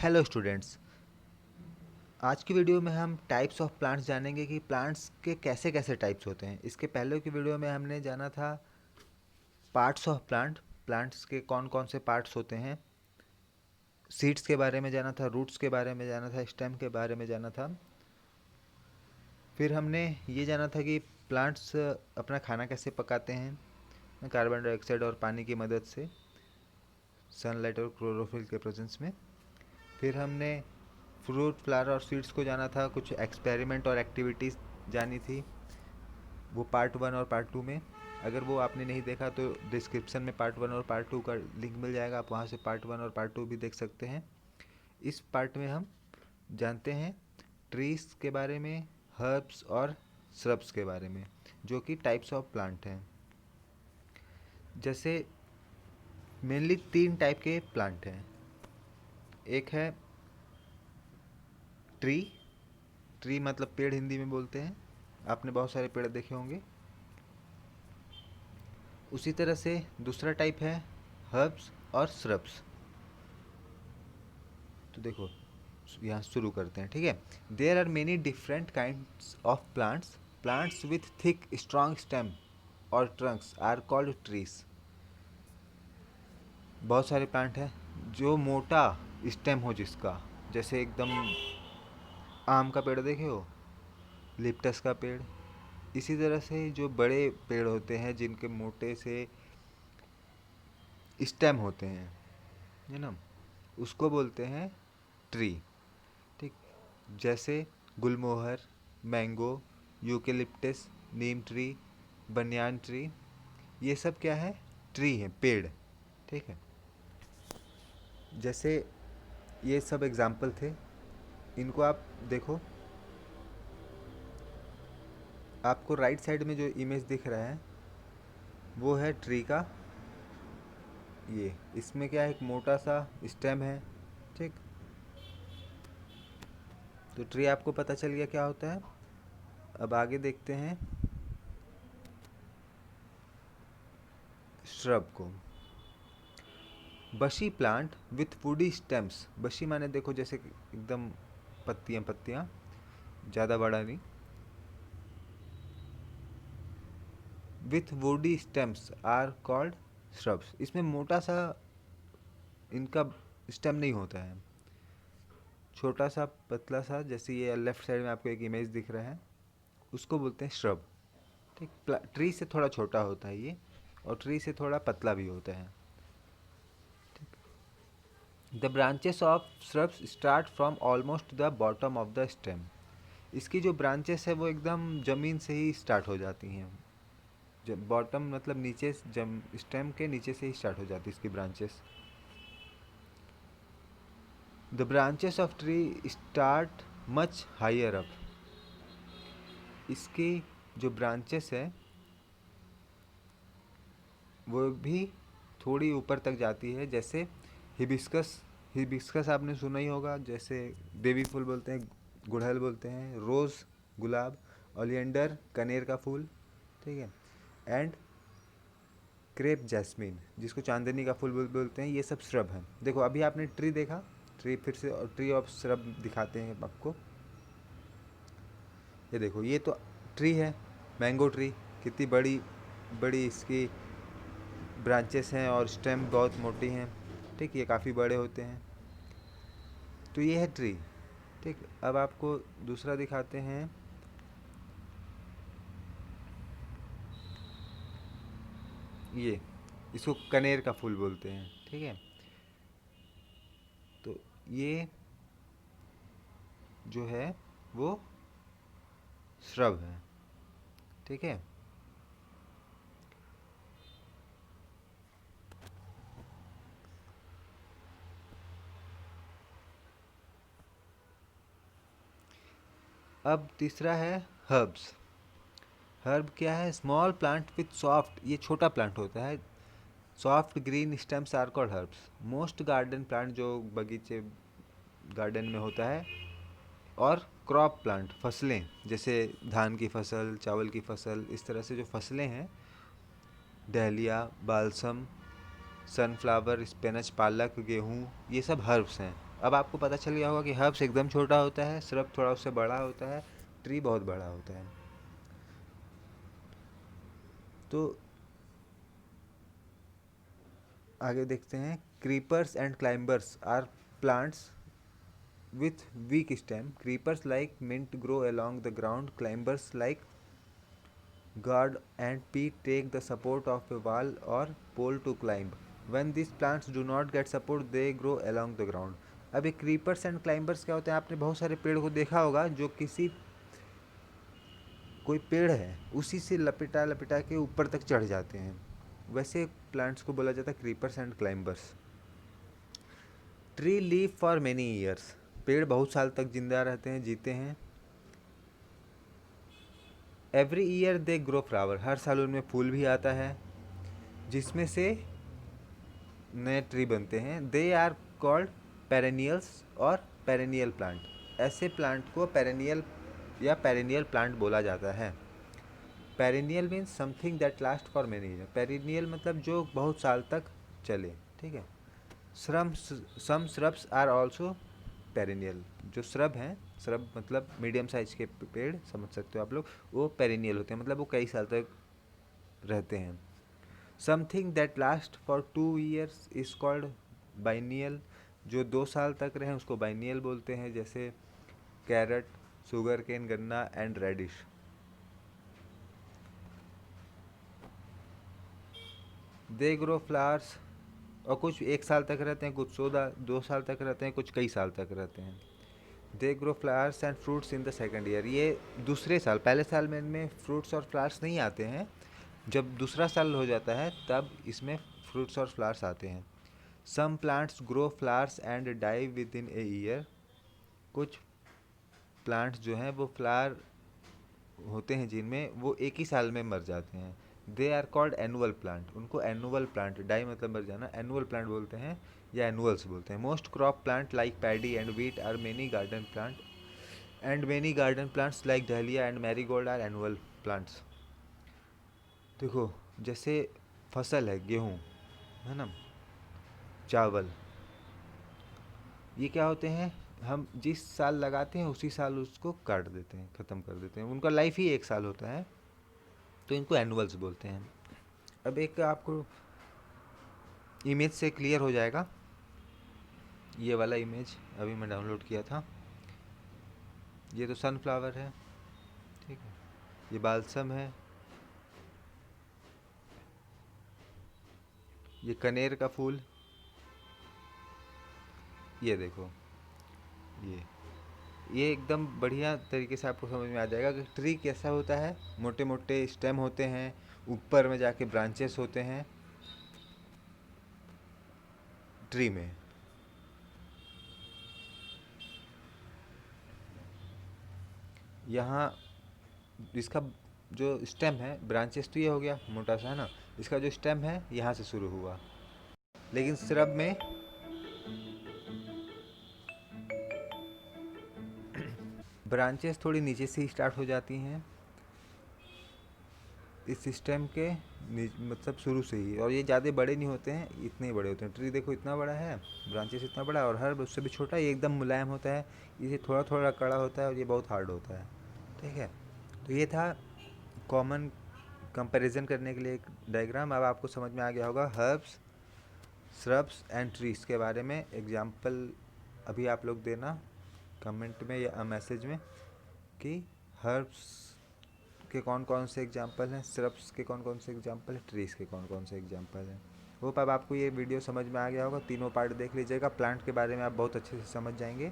Hello students. आज की video में हम टाइप्स ऑफ प्लांट्स जानेंगे कि प्लांट्स के कैसे कैसे टाइप्स होते हैं। इसके पहले की वीडियो में हमने जाना था पार्ट्स ऑफ प्लांट्स के कौन कौन से पार्ट्स होते हैं, सीड्स के बारे में जाना था, रूट्स के बारे में जाना था, स्टेम के बारे में जाना था। फिर हमने ये जाना था कि प्लांट्स अपना खाना कैसे पकाते हैं, कार्बन डाइऑक्साइड और पानी की मदद से, सनलाइट और क्लोरोफिल के प्रेजेंस में। फिर हमने फ्रूट फ्लावर और सीड्स को जाना था, कुछ एक्सपेरिमेंट और एक्टिविटीज़ जानी थी, वो पार्ट 1 और पार्ट 2 में। अगर वो आपने नहीं देखा तो डिस्क्रिप्शन में पार्ट 1 और पार्ट 2 का लिंक मिल जाएगा, आप वहाँ से पार्ट 1 और पार्ट 2 भी देख सकते हैं। इस पार्ट में हम जानते हैं ट्रीज के बारे में, हर्ब्स और श्रब्स के बारे में, जो कि टाइप्स ऑफ प्लांट हैं। जैसे मेनली 3 टाइप के प्लांट हैं। एक है ट्री, ट्री मतलब पेड़ हिंदी में बोलते हैं, आपने बहुत सारे पेड़ देखे होंगे। उसी तरह से दूसरा टाइप है हर्ब्स और श्रब्स। तो देखो यहाँ शुरू करते हैं, ठीक है। There are many different kinds of plants. Plants with thick strong stem और ट्रंक्स आर कॉल्ड ट्रीज। बहुत सारे प्लांट हैं जो मोटा स्टेम हो जिसका, जैसे एकदम आम का पेड़ देखे हो, लिप्टस का पेड़। इसी तरह से जो बड़े पेड़ होते हैं जिनके मोटे से स्टेम होते हैं, है ना, उसको बोलते हैं ट्री। ठीक, जैसे गुलमोहर, मैंगो, यूकेलिप्टस, नीम ट्री, बनियान ट्री, ये सब क्या है, ट्री है, पेड़। ठीक है, जैसे ये सब एग्जाम्पल थे, इनको आप देखो। आपको राइट साइड में जो इमेज दिख रहा है वो है ट्री का। ये इसमें क्या है, एक मोटा सा स्टेम है। ठीक, तो ट्री आपको पता चल गया क्या होता है। अब आगे देखते हैं श्रब को। बशी प्लांट विथ वुडी स्टेम्स। बशी माने देखो जैसे कि एकदम पत्तियां पत्तियां, ज़्यादा बड़ा नहीं। With woody stems are called shrubs. इसमें मोटा सा इनका स्टेम नहीं होता है, छोटा सा पतला सा, जैसे ये लेफ्ट साइड में आपको एक इमेज दिख रहा है, उसको बोलते हैं श्रब। ठीक, ट्री से थोड़ा छोटा होता है ये, और ट्री से थोड़ा पतला भी होता है। The branches of shrubs start from almost the bottom of the stem. इसकी जो ब्रांचेस है वो एकदम ज़मीन से ही स्टार्ट हो जाती हैं। जब बॉटम मतलब नीचे, स्टेम के नीचे से ही स्टार्ट हो जाती है इसकी branches. The branches of tree start much higher up. इसकी जो ब्रांचेस है वो भी थोड़ी ऊपर तक जाती है, जैसे हिबिस्कस। हिबिस्कस आपने सुना ही होगा, जैसे बेबी फूल बोलते हैं, गुड़हल बोलते हैं, रोज़ गुलाब, ओलियंडर कनेर का फूल, ठीक है, एंड क्रेप जैस्मिन जिसको चांदनी का फूल बोलते हैं, ये सब श्रब हैं। देखो अभी आपने ट्री देखा, ट्री फिर से ट्री ऑफ श्रब दिखाते हैं आपको। ये देखो ये तो ट्री है, मैंगो ट्री, कितनी बड़ी बड़ी इसकी ब्रांचेस हैं और स्टेम बहुत मोटी हैं। ठीक, ये काफ़ी बड़े होते हैं। तो ये है ट्री। ठीक, अब आपको दूसरा दिखाते हैं। ये इसको कनेर का फूल बोलते हैं, ठीक है। तो ये जो है वो श्रब है, ठीक है। अब तीसरा है हर्ब्स। हर्ब क्या है, स्मॉल प्लांट विथ सॉफ्ट, ये छोटा प्लांट होता है, soft green stems are called herbs. Most garden plant जो बगीचे गार्डन में होता है, और क्रॉप प्लांट फसलें, जैसे धान की फसल, चावल की फसल, इस तरह से जो फसलें हैं, डहलिया, बालसम, सनफ्लावर, स्पिनच, पालक, गेहूँ, ये सब हर्ब्स हैं। अब आपको पता चल गया होगा कि हर्ब्स एकदम छोटा होता है, श्रब थोड़ा उससे बड़ा होता है, ट्री बहुत बड़ा होता है। तो आगे देखते हैं, creepers and climbers are plants with weak stem. Creepers like mint grow along the ground. Climbers like gourd and peat take the support of a wall or pole to climb. When these plants do not get support, they grow along the ground. अब ये creepers and climbers क्या होते हैं? आपने बहुत सारे पेड़ को देखा होगा जो किसी कोई पेड़ है उसी से लपेटा लपेटा के ऊपर तक चढ़ जाते हैं, वैसे प्लांट्स को बोला जाता है creepers and climbers. Tree live for many years, पेड़ बहुत साल तक जिंदा रहते हैं, जीते हैं। Every year they grow flower, हर साल उनमें फूल भी आता है जिसमें से नए ट्री बनते हैं। दे आर कॉल्ड पेरेनियल्स और पेरेनियल प्लांट, ऐसे प्लांट को पेरेनियल या पेरेनियल प्लांट बोला जाता है। Perennial means something that last for many year, perennial मतलब जो बहुत साल तक चले, ठीक है। सम श्रब्स आर ऑल्सो पेरेनियल, जो श्रब हैं, श्रब मतलब मीडियम साइज के पेड़ समझ सकते हो आप लोग, वो पेरेनियल होते हैं, मतलब वो कई साल तक रहते हैं। Something that last for 2 years is called biennial, जो 2 साल तक रहे उसको बाइनियल बोलते हैं, जैसे कैरेट, शुगर केन, गन्ना and radish. They grow flowers, और कुछ 1 साल तक रहते हैं, कुछ 2 साल तक रहते हैं, कुछ कई साल तक रहते हैं। दे grow flowers and fruits in the second year, ये दूसरे साल, पहले साल में इनमें फ्रूट्स और फ्लावर्स नहीं आते हैं, जब दूसरा साल हो जाता है तब इसमें फ्रूट्स और फ्लावर्स आते हैं। Some plants grow flowers and die within a year, कुछ प्लांट्स जो हैं वो फ्लावर होते हैं जिनमें वो एक ही साल में मर जाते हैं। They are called annual plant, उनको एनुअल प्लांट, डाई मतलब मर जाना, एनुअल प्लांट बोलते हैं या एनुअल्स बोलते हैं। Most crop plant like paddy and wheat are many garden plant and many garden plants like dahlia and marigold are annual plants. देखो, जैसे फसल है गेहूँ, है ना, चावल, ये क्या होते हैं, हम जिस साल लगाते हैं उसी साल उसको काट देते हैं, ख़त्म कर देते हैं, उनका लाइफ ही 1 साल होता है, तो इनको एनुअल्स बोलते हैं। अब एक आपको इमेज से क्लियर हो जाएगा, ये वाला इमेज अभी मैं डाउनलोड किया था, ये तो सनफ्लावर है, ठीक है, ये बालसम है, ये कनेर का फूल, ये देखो, ये ये एकदम बढ़िया तरीके से आपको समझ में आ जाएगा कि ट्री कैसा होता है। मोटे मोटे स्टेम होते हैं, ऊपर में जाके ब्रांचेस होते हैं ट्री में। यहाँ इसका जो स्टेम है, ब्रांचेस तो ये हो गया मोटा सा, है ना, इसका जो स्टेम है यहाँ से शुरू हुआ, लेकिन श्रब में ब्रांचेस थोड़ी नीचे से ही स्टार्ट हो जाती हैं इस सिस्टम के मतलब शुरू से ही, और ये ज़्यादा बड़े नहीं होते हैं, इतने ही बड़े होते हैं। ट्री देखो इतना बड़ा है, ब्रांचेस इतना बड़ा है, और हर उससे भी छोटा, ये एकदम मुलायम होता है, इसे थोड़ा थोड़ा कड़ा होता है और ये बहुत हार्ड होता है, ठीक है। तो ये था कॉमन कंपैरिजन करने के लिए एक डायग्राम। अब आपको समझ में आ गया होगा हर्ब्स, श्रब्स एंड ट्रीज के बारे में। एग्जाम्पल अभी आप लोग देना कमेंट में या मैसेज में कि हर्ब्स के कौन कौन से एग्जाम्पल हैं, श्रब्स के कौन कौन से एग्जाम्पल हैं, ट्रीज़ के कौन कौन से एग्जाम्पल हैं। होप अब आपको ये वीडियो समझ में आ गया होगा, तीनों पार्ट देख लीजिएगा, प्लांट के बारे में आप बहुत अच्छे से समझ जाएंगे।